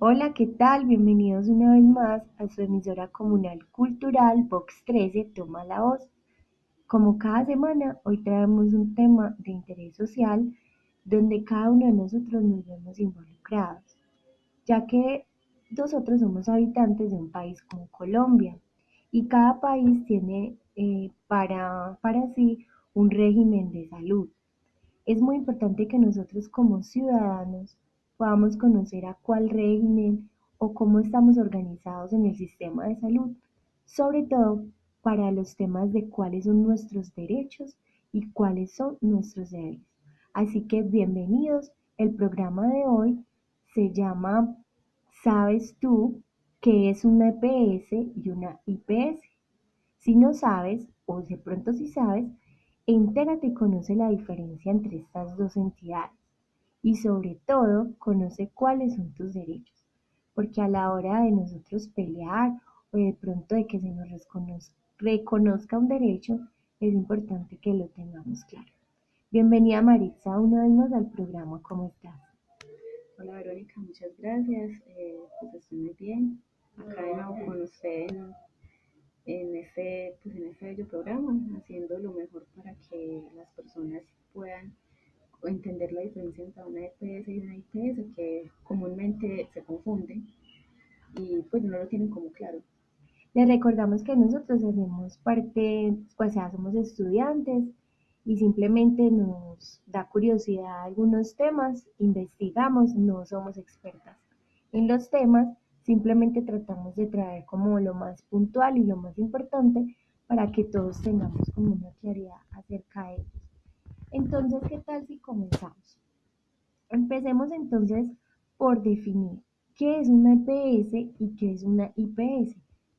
Hola, ¿qué tal? Bienvenidos una vez más a su emisora comunal cultural Vox 13 Toma la Voz. Como cada semana, hoy traemos un tema de interés social donde cada uno de nosotros nos vemos involucrados, ya que nosotros somos habitantes de un país como Colombia y cada país tiene para sí un régimen de salud. Es muy importante que nosotros como ciudadanos podamos conocer a cuál régimen o cómo estamos organizados en el sistema de salud, sobre todo para los temas de cuáles son nuestros derechos y cuáles son nuestros deberes. Así que bienvenidos. El programa de hoy se llama ¿Sabes tú qué es una EPS y una IPS? Si no sabes, o de pronto si sabes, entérate y conoce la diferencia entre estas dos entidades y sobre todo conoce cuáles son tus derechos, porque a la hora de nosotros pelear o de pronto de que se nos reconozca un derecho, es importante que lo tengamos claro. Bienvenida Maritza una vez más al programa, ¿cómo estás? Hola Verónica, muchas gracias. Pues estoy muy bien. Acá de nuevo con usted en este bello programa, haciendo lo mejor para que las personas puedan entender la diferencia entre una EPS y una IPS, que comúnmente se confunden y pues no lo tienen como claro. Les recordamos que nosotros hacemos parte, pues ya somos estudiantes y simplemente nos da curiosidad algunos temas, investigamos, no somos expertas en los temas, simplemente tratamos de traer como lo más puntual y lo más importante para que todos tengamos como una claridad acerca de ellos. Entonces, ¿qué tal si comenzamos? Empecemos entonces por definir qué es una EPS y qué es una IPS.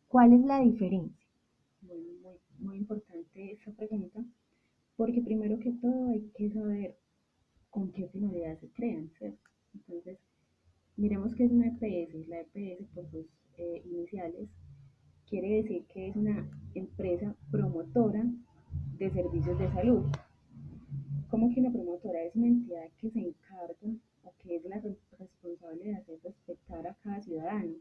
¿Cuál es la diferencia? Bueno, muy importante esta pregunta, porque primero que todo hay que saber con qué finalidad se crean, ¿cierto? Entonces, miremos qué es una EPS. La EPS por sus iniciales quiere decir que es una empresa promotora de servicios de salud. ¿Cómo que una promotora? Es una entidad que se encarga o que es la responsable de hacer respetar a cada ciudadano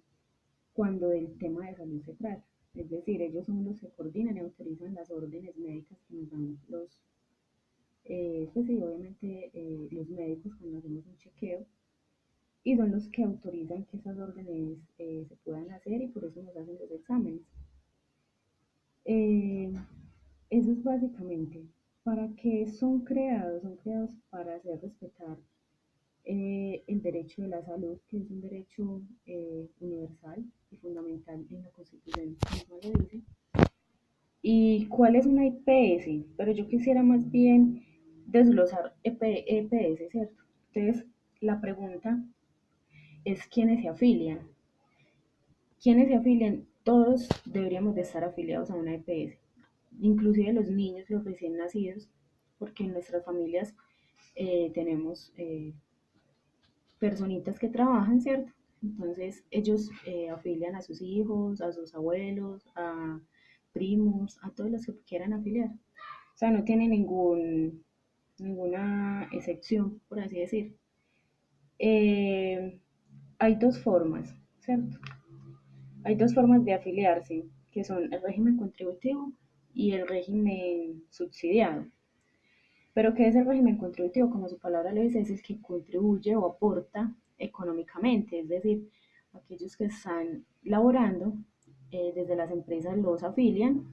cuando del tema de salud se trata. Es decir, ellos son los que coordinan y autorizan las órdenes médicas que nos dan pues sí, obviamente los médicos cuando hacemos un chequeo y son los que autorizan que esas órdenes se puedan hacer y por eso nos hacen los exámenes. Eh, Eso es básicamente para qué son creados para hacer respetar el derecho de la salud, que es un derecho universal y fundamental en la Constitución misma lo dice. ¿Y cuál es una IPS? Pero yo quisiera más bien desglosar EPS, ¿cierto? Entonces, la pregunta es quiénes se afilian. ¿Quiénes se afilian? Todos deberíamos de estar afiliados a una EPS, inclusive los niños, los recién nacidos, porque en nuestras familias tenemos personitas que trabajan, ¿cierto? Entonces ellos afilian a sus hijos, a sus abuelos, a primos, a todos los que quieran afiliar. O sea, no tiene ninguna excepción, por así decir. Eh, Hay dos formas, ¿cierto? Hay dos formas de afiliarse, que son el régimen contributivo y el régimen subsidiado. Pero ¿qué es el régimen contributivo? Como su palabra lo dice, es el que contribuye o aporta económicamente, es decir, aquellos que están laborando desde las empresas los afilian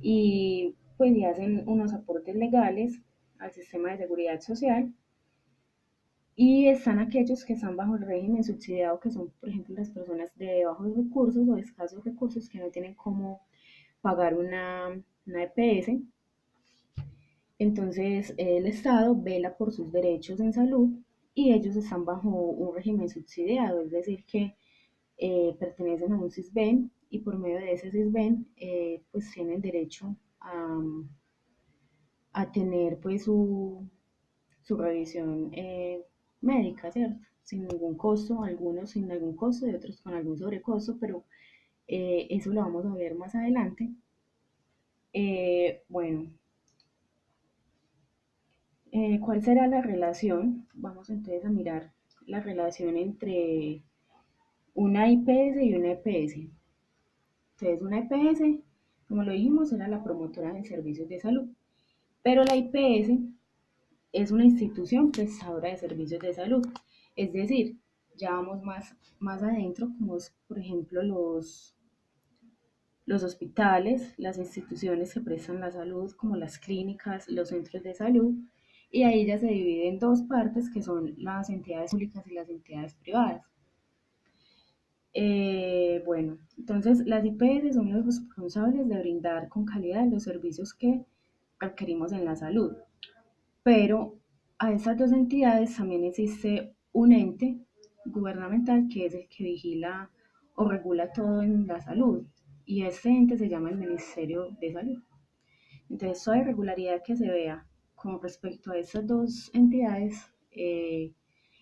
y pues y hacen unos aportes legales al sistema de seguridad social y están aquellos que están bajo el régimen subsidiado, que son, por ejemplo, las personas de bajos recursos o de escasos recursos que no tienen cómo pagar una EPS. Entonces, el Estado vela por sus derechos en salud y ellos están bajo un régimen subsidiado, es decir, que pertenecen a un CISBEN y por medio de ese CISBEN pues tienen derecho a tener pues su revisión médica, ¿cierto? Sin ningún costo, algunos sin algún costo y otros con algún sobrecosto, pero eso lo vamos a ver más adelante. Bueno, ¿cuál será la relación? Vamos entonces a mirar la relación entre una IPS y una EPS. Entonces, una EPS, como lo dijimos, era la promotora de servicios de salud, pero la IPS es una institución prestadora de servicios de salud. Es decir, ya vamos más adentro, como es, por ejemplo, los hospitales, las instituciones que prestan la salud, como las clínicas, los centros de salud, y ahí ya se divide en dos partes, que son las entidades públicas y las entidades privadas. Bueno, entonces las IPS son los responsables de brindar con calidad los servicios que requerimos en la salud, pero a estas dos entidades también existe un ente gubernamental que es el que vigila o regula todo en la salud, y este ente se llama el Ministerio de Salud. Entonces, toda irregularidad que se vea con respecto a estas dos entidades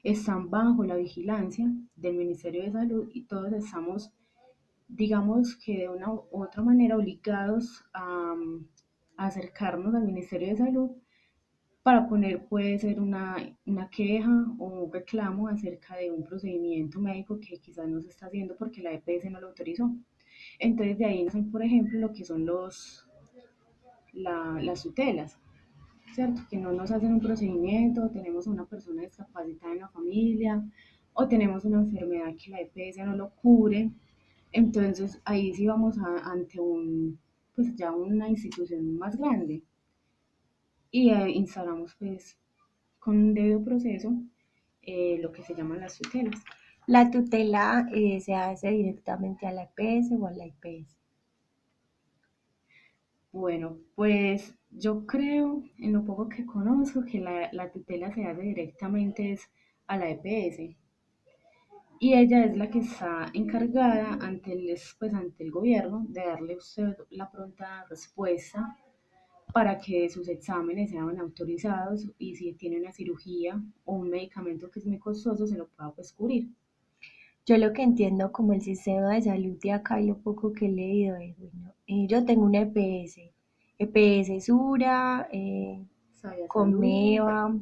están bajo la vigilancia del Ministerio de Salud, y todos estamos, digamos que de una u otra manera, obligados a acercarnos al Ministerio de Salud para poner, puede ser una queja o un reclamo acerca de un procedimiento médico que quizás no se está haciendo porque la EPS no lo autorizó. Entonces de ahí nacen, por ejemplo, lo que son las tutelas, ¿cierto? Que no nos hacen un procedimiento, tenemos una persona discapacitada en la familia o tenemos una enfermedad que la EPS no lo cubre. Entonces ahí sí vamos ante pues ya una institución más grande, y instalamos pues con un debido proceso lo que se llaman las tutelas. La tutela se hace directamente a la EPS o a la IPS. Bueno, pues yo creo, en lo poco que conozco, que la tutela se hace directamente es a la EPS, y ella es la que está encargada pues, ante el gobierno de darle a usted la pronta respuesta para que sus exámenes sean autorizados, y si tiene una cirugía o un medicamento que es muy costoso se lo pueda pues cubrir. Yo lo que entiendo como el sistema de salud de acá y lo poco que he leído es, bueno, yo tengo una EPS, EPS Sura, Sabia Salud, Comeva,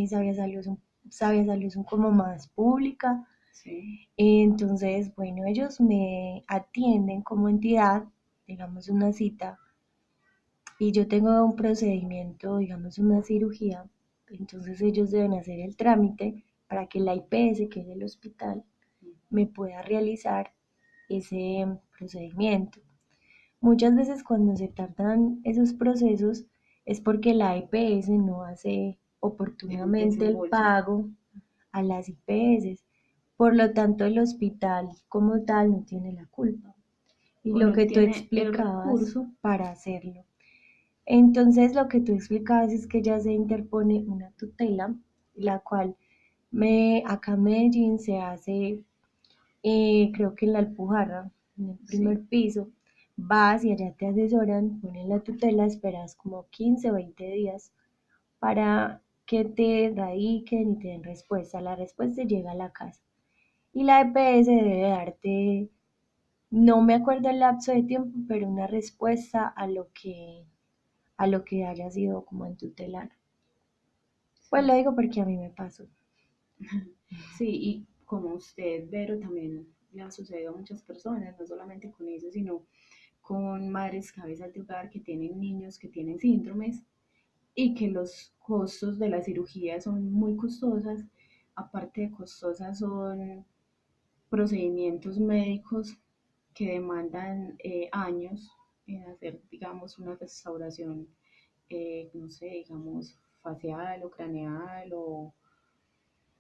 Sabia Salud, Sabia Salud son como más pública. sí, Entonces, bueno, ellos me atienden como entidad, digamos una cita, y yo tengo un procedimiento, digamos una cirugía, entonces ellos deben hacer el trámite para que la IPS, que es el hospital, me pueda realizar ese procedimiento. Muchas veces cuando se tardan esos procesos es porque la IPS no hace el oportunamente el desembolso, pago a las IPS. Por lo tanto, el hospital como tal no tiene la culpa. Y o lo no que tú tiene el explicabas recurso, para hacerlo. Entonces, lo que tú explicabas es que ya se interpone una tutela, la cual acá en Medellín se hace, creo que en la Alpujarra, en el primer sí, piso, vas y allá te asesoran, ponen la tutela, esperas como 15 o 20 días para que te radiquen y te den respuesta. La respuesta llega a la casa. Y la EPS debe darte, no me acuerdo el lapso de tiempo, pero una respuesta a lo que haya sido como en tutelar. Pues sí, lo digo porque a mí me pasó. sí, y como usted, Vero, también le ha sucedido a muchas personas, no solamente con eso, sino con madres cabezas de hogar que tienen niños que tienen síndromes, y que los costos de la cirugía son muy costosas. Aparte de costosas, son procedimientos médicos que demandan años en hacer, digamos, una restauración, no sé, digamos, facial o craneal o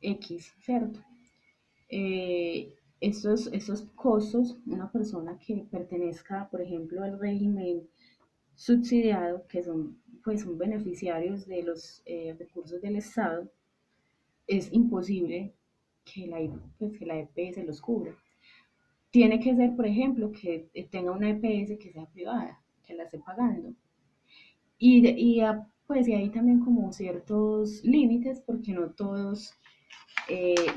X, ¿cierto? Estos costos, una persona que pertenezca, por ejemplo, al régimen subsidiado, que son, pues, son beneficiarios de los recursos del Estado, es imposible pues, que la EPS los cubra. Tiene que ser, por ejemplo, que tenga una EPS que sea privada, que la esté pagando. Pues, y hay también como ciertos límites, porque no todos,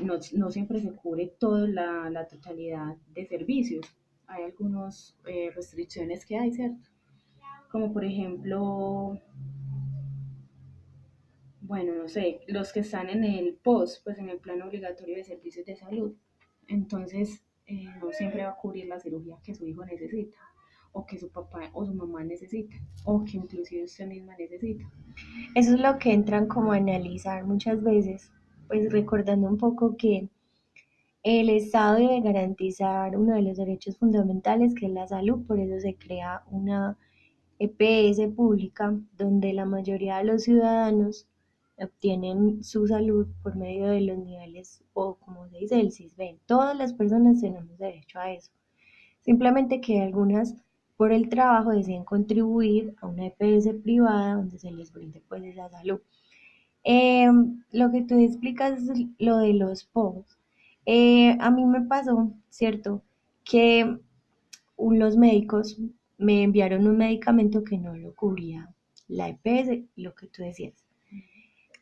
no siempre se cubre toda la totalidad de servicios. Hay algunas restricciones que hay, ¿cierto? Como por ejemplo, bueno, no sé, los que están en el POS, pues en el Plan Obligatorio de Servicios de Salud. Entonces, no siempre va a cubrir la cirugía que su hijo necesita, o que su papá o su mamá necesita, o que inclusive usted misma necesita. Eso es lo que entran como a analizar muchas veces, pues recordando un poco que el Estado debe garantizar uno de los derechos fundamentales que es la salud, por eso se crea una EPS pública donde la mayoría de los ciudadanos obtienen su salud por medio de los niveles o como se dice el CISBEN. Todas las personas tenemos derecho a eso. Simplemente que algunas por el trabajo deciden contribuir a una EPS privada donde se les brinde pues esa salud. Lo que tú explicas es lo de los POS. A mí me pasó, ¿cierto? Que los médicos me enviaron un medicamento que no lo cubría la EPS, lo que tú decías.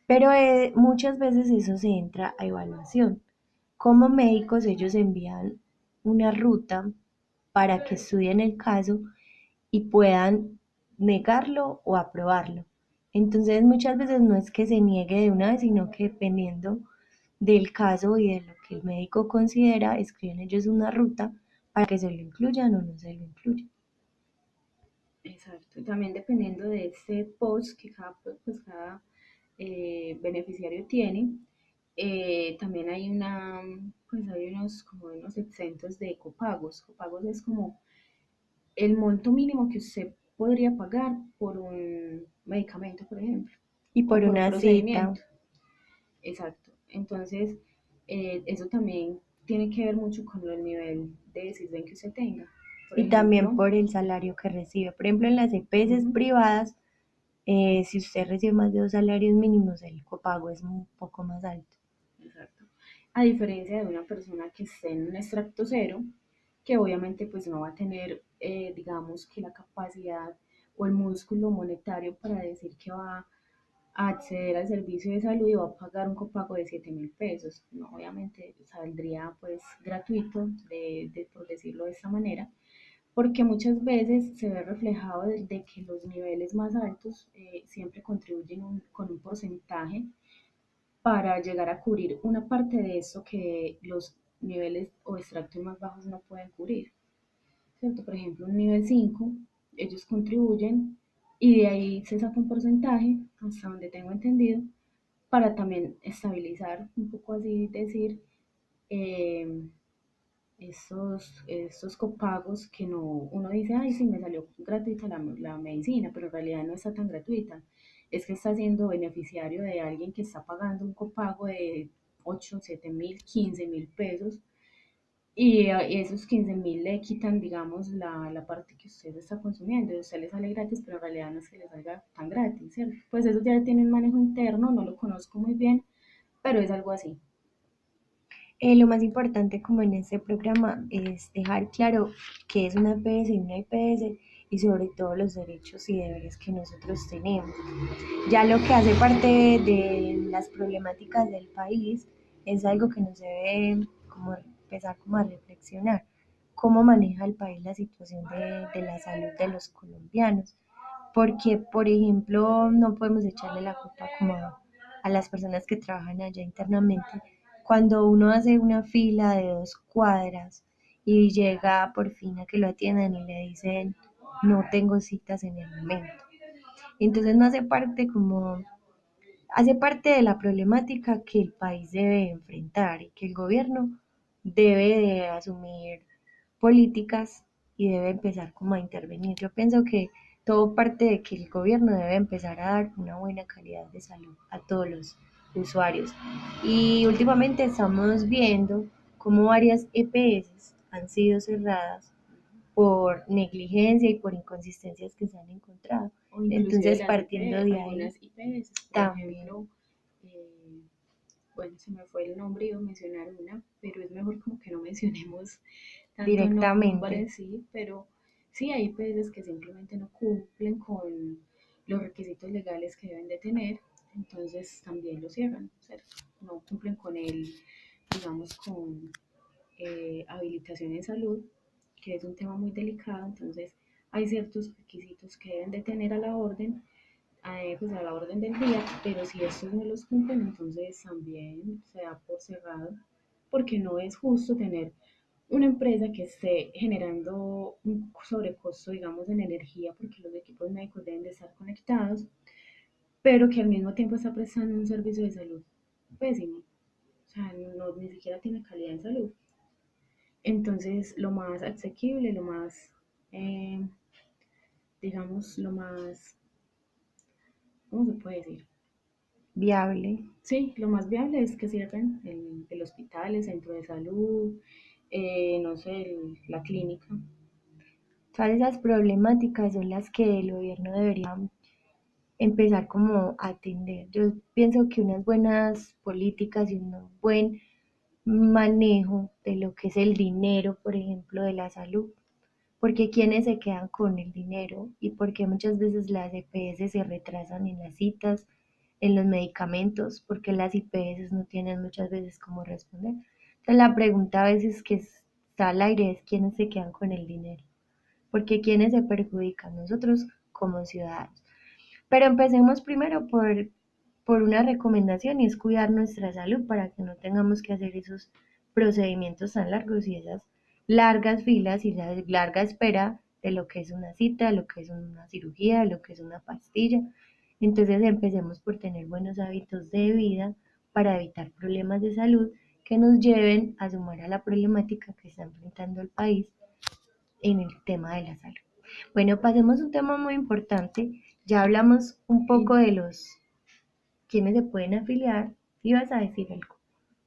Pero muchas veces eso se entra a evaluación. Como médicos ellos envían una ruta para que estudien el caso y puedan negarlo o aprobarlo. Entonces muchas veces no es que se niegue de una vez, sino que dependiendo del caso y de lo que el médico considera, escriben ellos una ruta para que se lo incluyan o no se lo incluyan. Exacto. Y también dependiendo de ese post que cada beneficiario tiene, también hay pues hay como unos exentos de copagos. Copagos es como el monto mínimo que usted podría pagar por un medicamento, por ejemplo, Y o por por un una cita. procedimiento. Exacto. Entonces, eso también tiene que ver mucho con el nivel de CISBEN que usted tenga. Por Y también ejemplo, por el salario que recibe. Por ejemplo, en las EPS ujú, privadas, si usted recibe más de 2 salarios mínimos, el copago es un poco más alto. exacto. A diferencia de una persona que esté en un extracto cero, que obviamente pues no va a tener, digamos que la capacidad o el músculo monetario para decir que va a acceder al servicio de salud y va a pagar un copago de 7.000 pesos. No, obviamente saldría pues gratuito, por decirlo de esta manera, porque muchas veces se ve reflejado de que los niveles más altos siempre contribuyen con un porcentaje para llegar a cubrir una parte de eso que los niveles o extractos más bajos no pueden cubrir, ¿cierto? Por ejemplo, un nivel 5 ellos contribuyen y de ahí se saca un porcentaje, hasta donde tengo entendido, para también estabilizar, un poco así decir, eh, estos copagos que no, uno dice, ay, sí, me salió gratuita la medicina, pero en realidad no está tan gratuita. Es que está siendo beneficiario de alguien que está pagando un copago de 8 7.000, 15.000 pesos y esos 15.000 le quitan, digamos, la parte que usted está consumiendo. Y a usted le sale gratis, pero en realidad no es que le salga tan gratis, ¿cierto? Pues eso ya tiene un manejo interno, no lo conozco muy bien, pero es algo así. Lo más importante como en este programa es dejar claro qué es una EPS y una IPS y sobre todo los derechos y deberes que nosotros tenemos. Ya lo que hace parte de las problemáticas del país es algo que nos debe como empezar como a reflexionar. ¿Cómo maneja el país la situación de la salud de los colombianos? Porque, por ejemplo, no podemos echarle la culpa como a las personas que trabajan allá internamente. Cuando uno hace una fila de 2 cuadras y llega por fin a que lo atiendan y le dicen, no tengo citas en el momento. Entonces no hace parte como, hace parte de la problemática que el país debe enfrentar y que el gobierno debe de asumir políticas y debe empezar como a intervenir. Yo pienso que todo parte de que el gobierno debe empezar a dar una buena calidad de salud a todos los usuarios. Y últimamente estamos viendo cómo varias EPS han sido cerradas por negligencia y por inconsistencias que se han encontrado. O inclusive Entonces, partiendo de ahí, algunas IPS, por también ejemplo, bueno, se me fue el nombre, iba a mencionar una, pero es mejor como que no mencionemos tanto directamente. nombre, sí, pero sí hay IPS que simplemente no cumplen con los requisitos legales que deben de tener, entonces también lo cierran, ¿cierto? No cumplen con el, digamos, con habilitación en salud, que es un tema muy delicado, entonces hay ciertos requisitos que deben de tener a la orden, pues a la orden del día, pero si estos no los cumplen, entonces también se da por cerrado, porque no es justo tener una empresa que esté generando un sobrecosto, digamos, en energía, porque los equipos médicos deben de estar conectados, pero que al mismo tiempo está prestando un servicio de salud pésimo. O sea, no, ni siquiera tiene calidad en salud. Entonces, lo más asequible, lo más, eh, digamos, lo más, ¿cómo se puede decir? Viable. Sí, lo más viable es que cierren el hospital, el centro de salud, no sé, la clínica. Todas esas problemáticas son las que el gobierno debería empezar como a atender. Yo pienso que unas buenas políticas y un buen manejo de lo que es el dinero, por ejemplo, de la salud, porque quienes se quedan con el dinero y porque muchas veces las EPS se retrasan en las citas, en los medicamentos, porque las IPS no tienen muchas veces cómo responder. Entonces la pregunta a veces que está al aire es quiénes se quedan con el dinero, porque quienes se perjudican nosotros como ciudadanos. Pero empecemos primero por una recomendación y es cuidar nuestra salud para que no tengamos que hacer esos procedimientos tan largos y esas largas filas y la larga espera de lo que es una cita, de lo que es una cirugía, de lo que es una pastilla. Entonces empecemos por tener buenos hábitos de vida para evitar problemas de salud que nos lleven a sumar a la problemática que está enfrentando el país en el tema de la salud. Bueno, pasemos a un tema muy importante. Ya hablamos un poco Y de los quienes se pueden afiliar. Ibas a decir algo.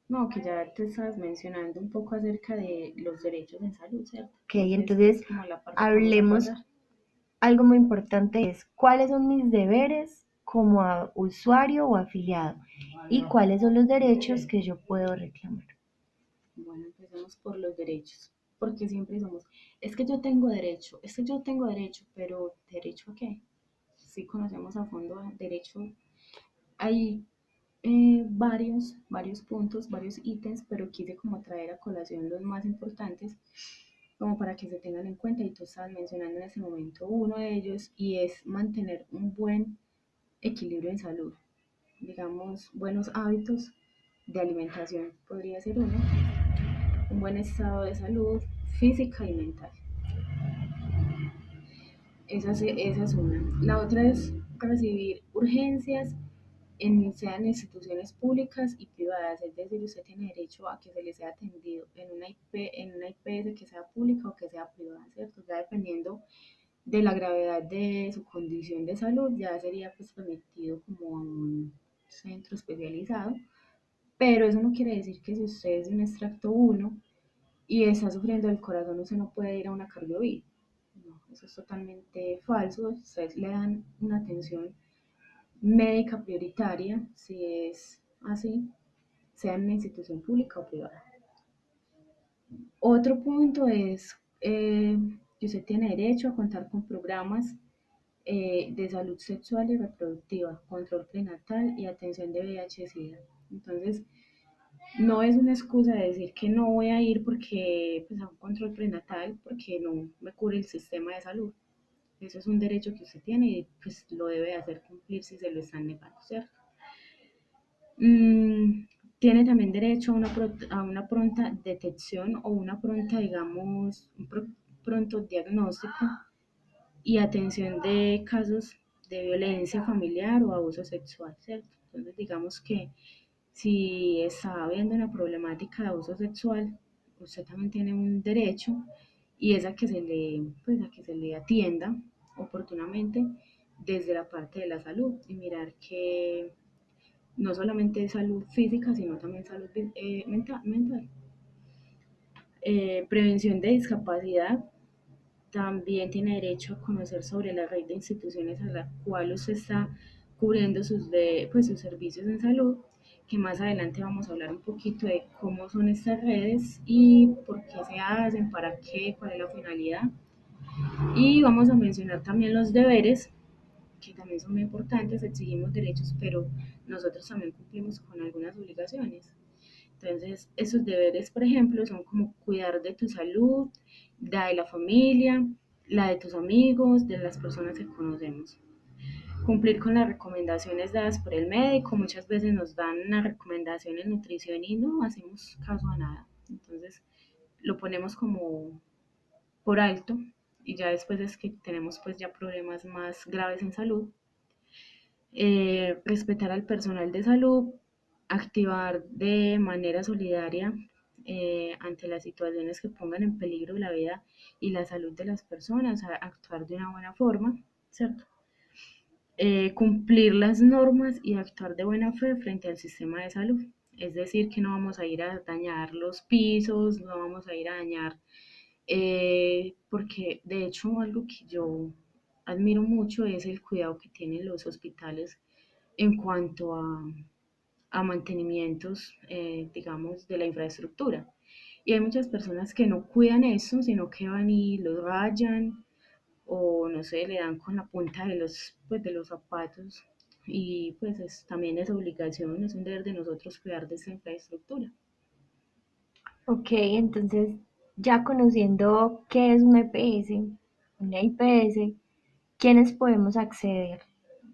no, que ya te estabas mencionando un poco acerca de los derechos en salud, ¿cierto? Ok, Entonces es entonces como la parte que vamos a hablemos. pasar. Algo muy importante es cuáles son mis deberes como usuario o afiliado y cuáles son los derechos que yo puedo reclamar. Bueno, empecemos por los derechos, porque siempre somos, es que yo tengo derecho, es que yo tengo derecho, pero ¿derecho a qué? Si conocemos a fondo derecho, hay varios puntos, varios ítems, pero quise como traer a colación los más importantes, como para que se tengan en cuenta, y tú estabas mencionando en ese momento uno de ellos, y es mantener un buen equilibrio en salud, digamos, buenos hábitos de alimentación podría ser uno, un buen estado de salud física y mental. Esa es una. La otra es recibir urgencias sean instituciones públicas y privadas, es decir, usted tiene derecho a que se le sea atendido en una IPS que sea pública o que sea privada, ¿cierto? Ya dependiendo de la gravedad de su condición de salud, ya sería pues permitido como a un centro especializado, pero eso no quiere decir que si usted es de un extracto 1 y está sufriendo del corazón, usted no puede ir a una cardiovía. No, eso es totalmente falso. Ustedes le dan una atención médica prioritaria, si es así, sea en una institución pública o privada. Otro punto es que usted tiene derecho a contar con programas de salud sexual y reproductiva, control prenatal y atención de VIH-Sida. Entonces, no es una excusa de decir que no voy a ir porque pues, a un control prenatal porque no me cubre el sistema de salud. Eso es un derecho que usted tiene y pues lo debe hacer cumplir si se lo están negando, ¿cierto? Mm, tiene también derecho a una pronta detección o una pronta, digamos, pronto diagnóstico y atención de casos de violencia familiar o abuso sexual, ¿cierto? Entonces, digamos que si está habiendo una problemática de abuso sexual, usted también tiene un derecho y es a que se le, pues, a que se le atienda oportunamente desde la parte de la salud y mirar que no solamente salud física, sino también salud mental. Prevención de discapacidad, también tiene derecho a conocer sobre la red de instituciones a la cual usted está cubriendo pues, sus servicios en salud, que más adelante vamos a hablar un poquito de cómo son estas redes y por qué se hacen, para qué, cuál es la finalidad. Y vamos a mencionar también los deberes, que también son muy importantes, exigimos derechos, pero nosotros también cumplimos con algunas obligaciones. Entonces, esos deberes, por ejemplo, son como cuidar de tu salud, la de la familia, la de tus amigos, de las personas que conocemos. Cumplir con las recomendaciones dadas por el médico. Muchas veces nos dan una recomendación en nutrición y no hacemos caso a nada. Entonces, lo ponemos como por alto y ya después es que tenemos pues ya problemas más graves en salud. Respetar al personal de salud, activar de manera solidaria ante las situaciones que pongan en peligro la vida y la salud de las personas, actuar de una buena forma, ¿cierto? Cumplir las normas y actuar de buena fe frente al sistema de salud. Es decir, que no vamos a ir a dañar los pisos, no vamos a ir a dañar, porque de hecho algo que yo admiro mucho es el cuidado que tienen los hospitales en cuanto a mantenimientos, digamos, de la infraestructura. Y hay muchas personas que no cuidan eso, sino que van y los rayan o no sé, le dan con la punta de pues, de los zapatos. Y pues también es obligación, es un deber de nosotros cuidar de esa infraestructura. Ok, entonces ya conociendo qué es una IPS, ¿quiénes podemos acceder?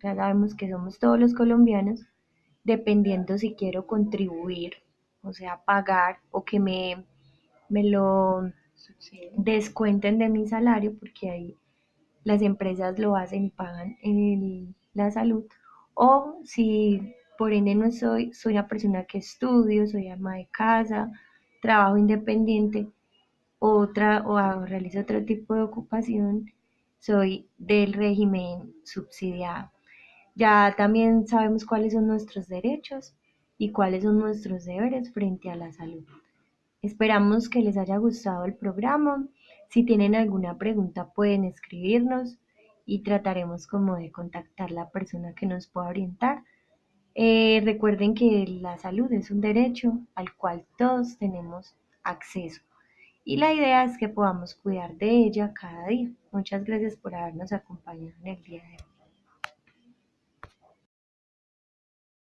Ya sabemos que somos todos los colombianos, dependiendo si quiero contribuir, o sea, pagar o que me lo Subsidio. descuenten de mi salario, porque ahí las empresas lo hacen y pagan la salud, o si por ende no soy una persona que estudio, soy ama de casa, trabajo independiente, realizo otro tipo de ocupación, soy del régimen subsidiado. Ya también sabemos cuáles son nuestros derechos y cuáles son nuestros deberes frente a la salud. Esperamos que les haya gustado el programa. Si tienen alguna pregunta pueden escribirnos y trataremos como de contactar la persona que nos pueda orientar. Recuerden que la salud es un derecho al cual todos tenemos acceso y la idea es que podamos cuidar de ella cada día. Muchas gracias por habernos acompañado en el día de hoy.